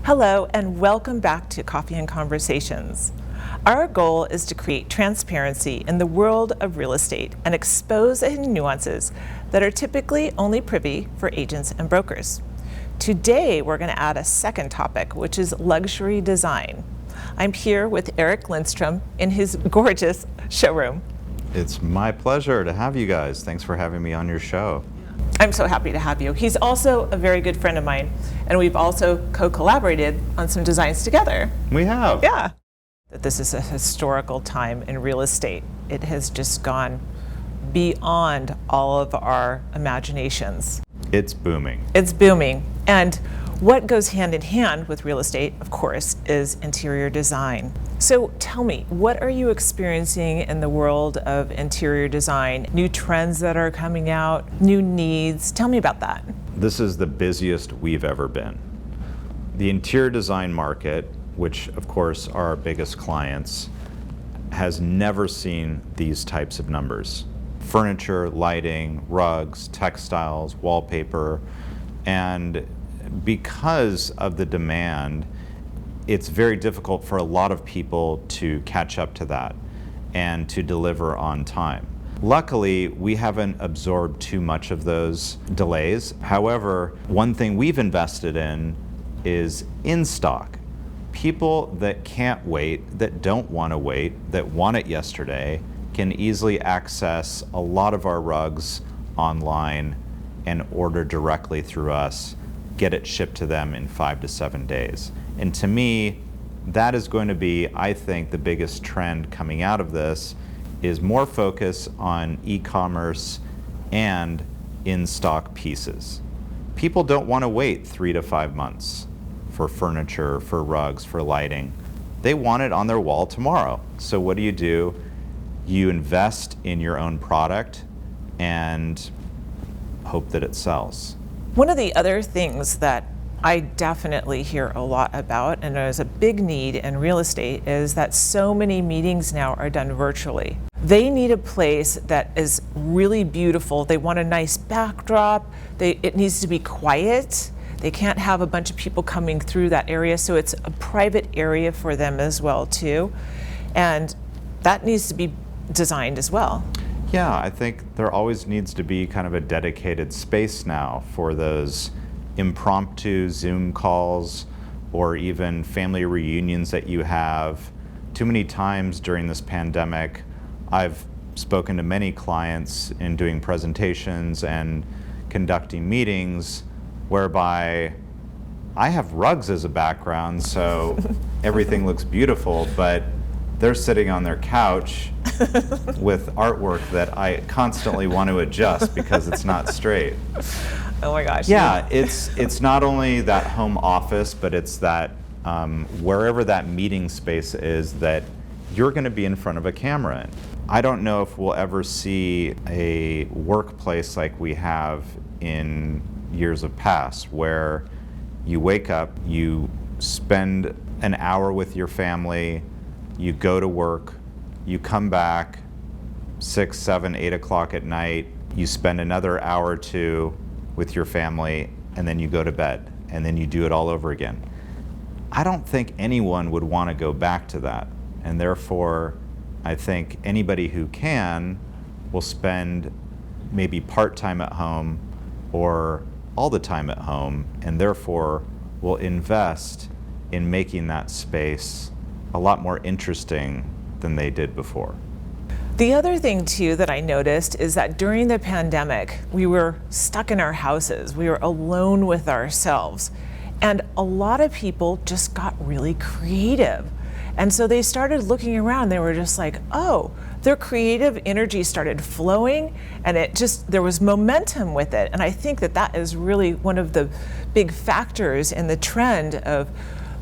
Hello, and welcome back to Coffee and Conversations. Our goal is to create transparency in the world of real estate and expose the hidden nuances that are typically only privy for agents and brokers. Today, we're going to add a second topic, which is luxury design. I'm here with Erik Lindstrom in his gorgeous showroom. It's my pleasure to have you guys. Thanks for having me on your show. I'm so happy to have you. He's also a very good friend of mine, and we've also co-collaborated on some designs together. We have. Yeah. This is a historical time in real estate. It has just gone beyond all of our imaginations. It's booming. It's booming. And what goes hand in hand with real estate, of course, is interior design. So tell me, what are you experiencing in the world of interior design? New trends that are coming out, new needs? Tell me about that. This is the busiest we've ever been. The interior design market, which of course are our biggest clients, has never seen these types of numbers. Furniture, lighting, rugs, textiles, wallpaper, and because of the demand, it's very difficult for a lot of people to catch up to that and to deliver on time. Luckily, we haven't absorbed too much of those delays. However, one thing we've invested in is in stock. People that can't wait, that don't want to wait, that want it yesterday, can easily access a lot of our rugs online and order directly through us, get it shipped to them in 5 to 7 days. And to me, that is going to be, I think, the biggest trend coming out of this is more focus on e-commerce and in-stock pieces. People don't want to wait 3 to 5 months for furniture, for rugs, for lighting. They want it on their wall tomorrow. So what do? You invest in your own product and hope that it sells. One of the other things that I definitely hear a lot about, and there's a big need in real estate, is that so many meetings now are done virtually. They need a place that is really beautiful. They want a nice backdrop. It needs to be quiet. They can't have a bunch of people coming through that area, so it's a private area for them as well too. And that needs to be designed as well. Yeah, I think there always needs to be kind of a dedicated space now for those impromptu Zoom calls or even family reunions that you have. Too many times during this pandemic, I've spoken to many clients in doing presentations and conducting meetings whereby I have rugs as a background, so everything looks beautiful, but they're sitting on their couch with artwork that I constantly want to adjust because it's not straight. Oh my gosh. Yeah, it's not only that home office, but it's that wherever that meeting space is that you're going to be in front of a camera in. I don't know if we'll ever see a workplace like we have in years of past, where you wake up, you spend an hour with your family, you go to work, you come back 6, 7, 8 o'clock at night, you spend another hour or two with your family, and then you go to bed, and then you do it all over again. I don't think anyone would want to go back to that, and therefore I think anybody who can will spend maybe part-time at home or all the time at home, and therefore will invest in making that space a lot more interesting than they did before. The other thing too that I noticed is that during the pandemic, we were stuck in our houses. We were alone with ourselves. And a lot of people just got really creative. And so they started looking around. They were just like, oh, their creative energy started flowing, and there was momentum with it. And I think that is really one of the big factors in the trend of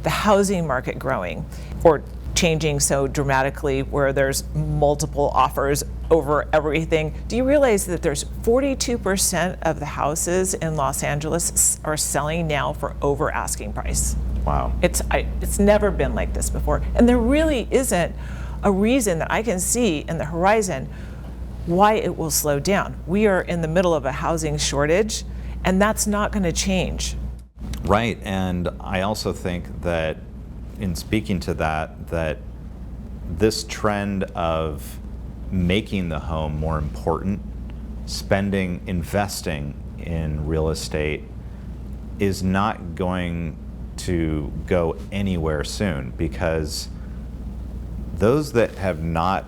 the housing market growing or changing so dramatically, where there's multiple offers over everything. Do you realize that there's 42% of the houses in Los Angeles are selling now for over asking price? Wow. It's never been like this before. And there really isn't a reason that I can see in the horizon why it will slow down. We are in the middle of a housing shortage, and that's not going to change. Right, and I also think that in speaking to that, that this trend of making the home more important, investing in real estate is not going to go anywhere soon, because those that have not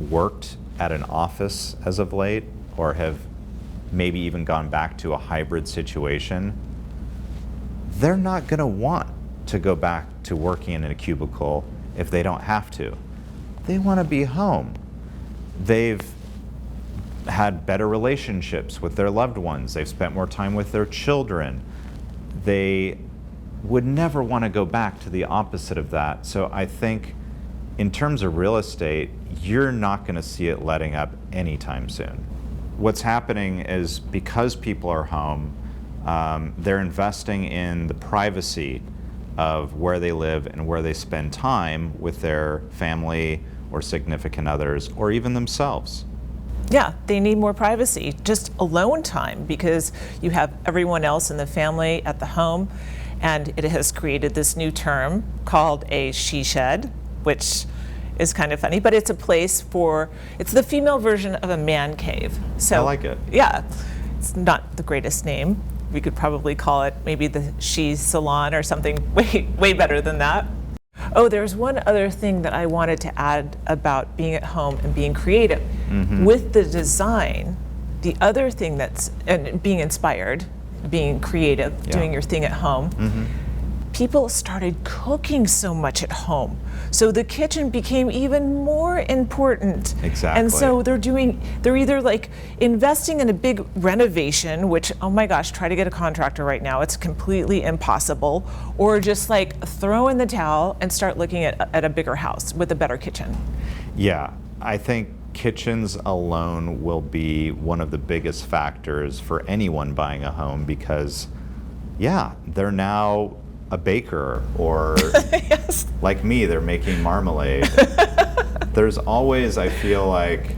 worked at an office as of late, or have maybe even gone back to a hybrid situation, they're not going to want to go back to working in a cubicle if they don't have to. They want to be home. They've had better relationships with their loved ones. They've spent more time with their children. They would never want to go back to the opposite of that. So I think in terms of real estate, you're not going to see it letting up anytime soon. What's happening is, because people are home, they're investing in the privacy of where they live and where they spend time with their family or significant others, or even themselves. Yeah, they need more privacy, just alone time, because you have everyone else in the family at the home, and it has created this new term called a she shed, which is kind of funny, but it's a place for, it's the female version of a man cave. So I like it. Yeah, it's not the greatest name. We could probably call it maybe the she salon or something way better than that. Oh, there's one other thing that I wanted to add about being at home and being creative. With the design, the other thing and being inspired, being creative, doing your thing at home, people started cooking so much at home. So the kitchen became even more important. Exactly. And so they're either like investing in a big renovation, which, oh my gosh, try to get a contractor right now, it's completely impossible, or just like throw in the towel and start looking at a bigger house with a better kitchen. Yeah, I think kitchens alone will be one of the biggest factors for anyone buying a home, because yeah, they're now a baker, or Yes. like me, they're making marmalade. There's always, I feel like,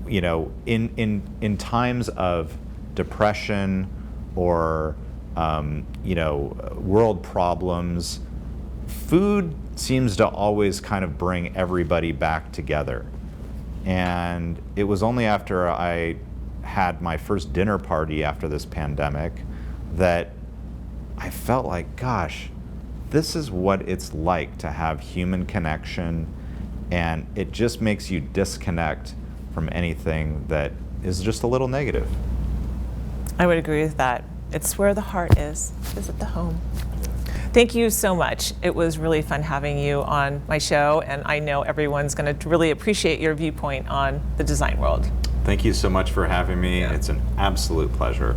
you know, in times of depression or you know, world problems, food seems to always kind of bring everybody back together. And it was only after I had my first dinner party after this pandemic that I felt like, gosh, this is what it's like to have human connection, and it just makes you disconnect from anything that is just a little negative. I would agree with that. It's where the heart is at the home. Thank you so much. It was really fun having you on my show, and I know everyone's going to really appreciate your viewpoint on the design world. Thank you so much for having me. Yeah. It's an absolute pleasure.